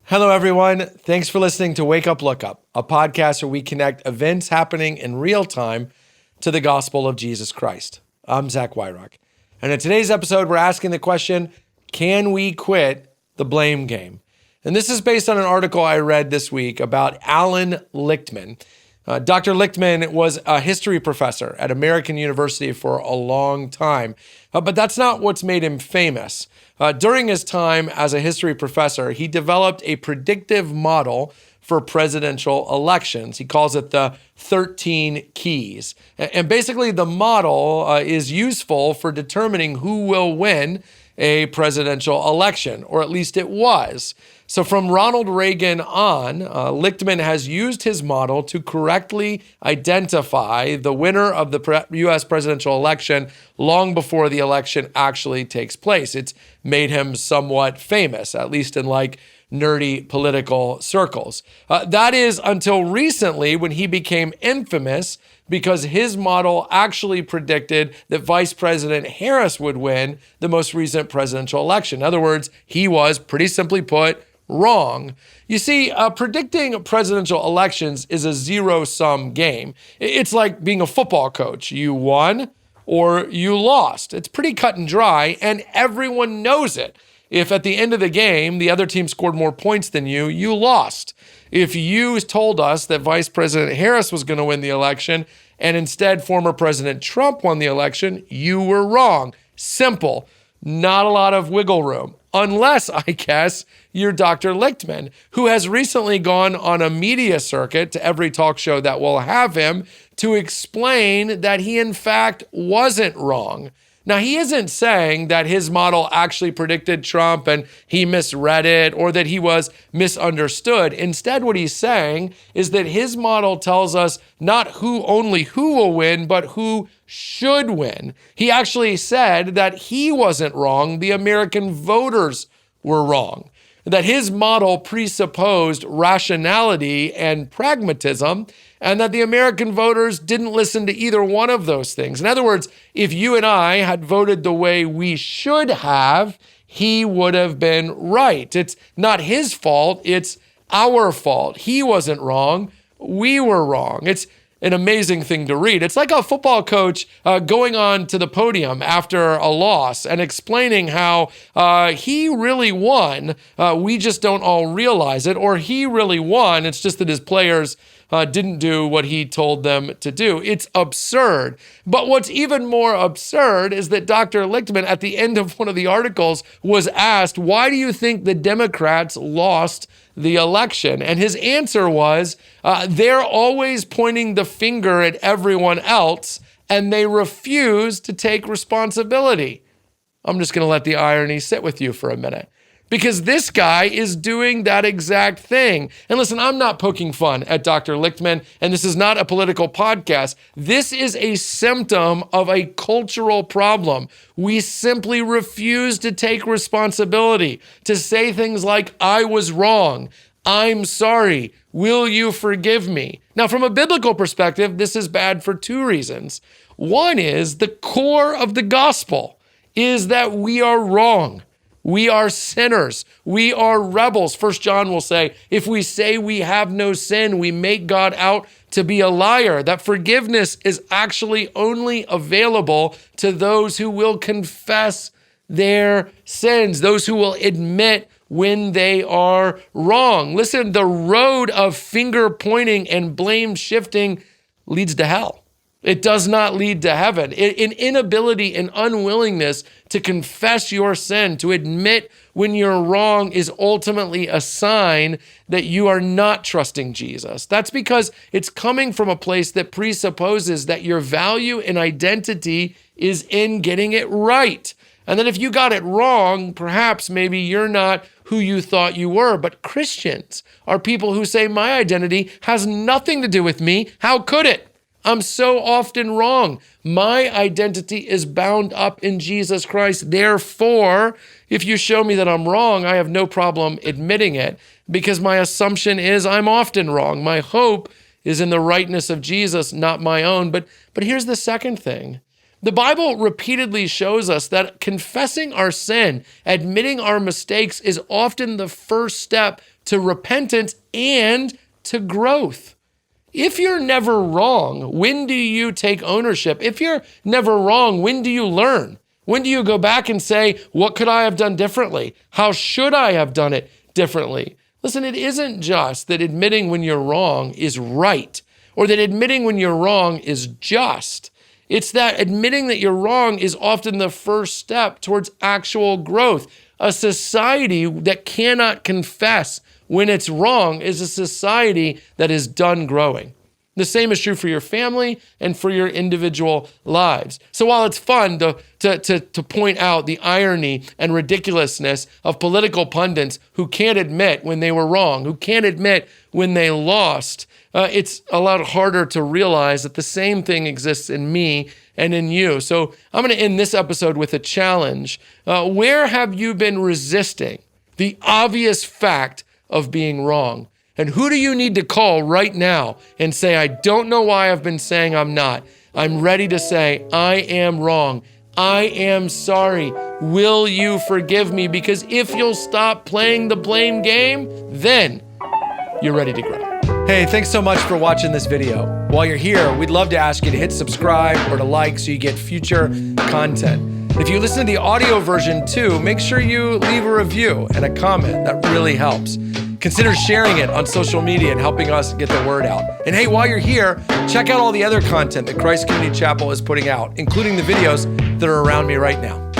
Hello, everyone. Thanks for listening to Wake Up, Look Up, a podcast where we connect events happening in real time to the gospel of Jesus Christ. I'm Zach Weihrauch. And in today's episode, we're asking the question, can we quit the blame game? And this is based on an article I read this week about Alan Lichtman. Dr. Lichtman was a history professor at American University for a long time, but that's not what's made him famous. During his time as a history professor, he developed a predictive model for presidential elections. He calls it the 13 keys. And basically, the model is useful for determining who will win a presidential election, or at least it was. So from Ronald Reagan on, Lichtman has used his model to correctly identify the winner of the U.S. presidential election long before the election actually takes place. It's made him somewhat famous, at least in nerdy political circles. That is until recently when he became infamous because his model actually predicted that Vice President Harris would win the most recent presidential election. In other words, he was, pretty simply put, wrong. You see, predicting presidential elections is a zero-sum game. It's like being a football coach. You won or you lost. It's pretty cut and dry, and everyone knows it. If at the end of the game, the other team scored more points than you, you lost. If you told us that Vice President Harris was going to win the election and instead former President Trump won the election, you were wrong. Simple. Not a lot of wiggle room. Unless, I guess, you're Dr. Lichtman, who has recently gone on a media circuit to every talk show that will have him to explain that he, in fact, wasn't wrong. Now, he isn't saying that his model actually predicted Trump and he misread it or that he was misunderstood. Instead, what he's saying is that his model tells us not only who will win, but who should win. He actually said that he wasn't wrong, the American voters were wrong. That his model presupposed rationality and pragmatism, and that the American voters didn't listen to either one of those things. In other words, if you and I had voted the way we should have, he would have been right. It's not his fault, it's our fault. He wasn't wrong, we were wrong. It's an amazing thing to read. It's like a football coach going on to the podium after a loss and explaining how he really won. We just don't all realize it, or he really won. It's just that his players didn't do what he told them to do. It's absurd. But what's even more absurd is that Dr. Lichtman, at the end of one of the articles, was asked, why do you think the Democrats lost the election? And his answer was, they're always pointing the finger at everyone else, and they refuse to take responsibility. I'm just going to let the irony sit with you for a minute. Because this guy is doing that exact thing. And listen, I'm not poking fun at Dr. Lichtman, and this is not a political podcast. This is a symptom of a cultural problem. We simply refuse to take responsibility, to say things like, I was wrong, I'm sorry, will you forgive me? Now, from a biblical perspective, this is bad for two reasons. One is the core of the gospel is that we are wrong. We are sinners. We are rebels. 1 John will say, if we say we have no sin, we make God out to be a liar. That forgiveness is actually only available to those who will confess their sins, those who will admit when they are wrong. Listen, the road of finger pointing and blame shifting leads to hell. It does not lead to heaven. An inability and unwillingness to confess your sin, to admit when you're wrong, is ultimately a sign that you are not trusting Jesus. That's because it's coming from a place that presupposes that your value and identity is in getting it right. And then if you got it wrong, perhaps maybe you're not who you thought you were. But Christians are people who say, my identity has nothing to do with me. How could it? I'm so often wrong. My identity is bound up in Jesus Christ. Therefore, if you show me that I'm wrong, I have no problem admitting it because my assumption is I'm often wrong. My hope is in the rightness of Jesus, not my own. But here's the second thing. The Bible repeatedly shows us that confessing our sin, admitting our mistakes, is often the first step to repentance and to growth. If you're never wrong, when do you take ownership? If you're never wrong, when do you learn? When do you go back and say, what could I have done differently? How should I have done it differently? Listen, it isn't just that admitting when you're wrong is right, or that admitting when you're wrong is just. It's that admitting that you're wrong is often the first step towards actual growth. A society that cannot confess when it's wrong is a society that is done growing. The same is true for your family and for your individual lives. So while it's fun to point out the irony and ridiculousness of political pundits who can't admit when they were wrong, who can't admit when they lost, it's a lot harder to realize that the same thing exists in me and in you. So I'm going to end this episode with a challenge. Where have you been resisting the obvious fact of being wrong? And who do you need to call right now and say, I don't know why I've been saying I'm not. I'm ready to say, I am wrong. I am sorry. Will you forgive me? Because if you'll stop playing the blame game, then you're ready to grow. Hey, thanks so much for watching this video. While you're here, we'd love to ask you to hit subscribe or to like so you get future content. If you listen to the audio version too, make sure you leave a review and a comment. That really helps. Consider sharing it on social media and helping us get the word out. And hey, while you're here, check out all the other content that Christ Community Chapel is putting out, including the videos that are around me right now.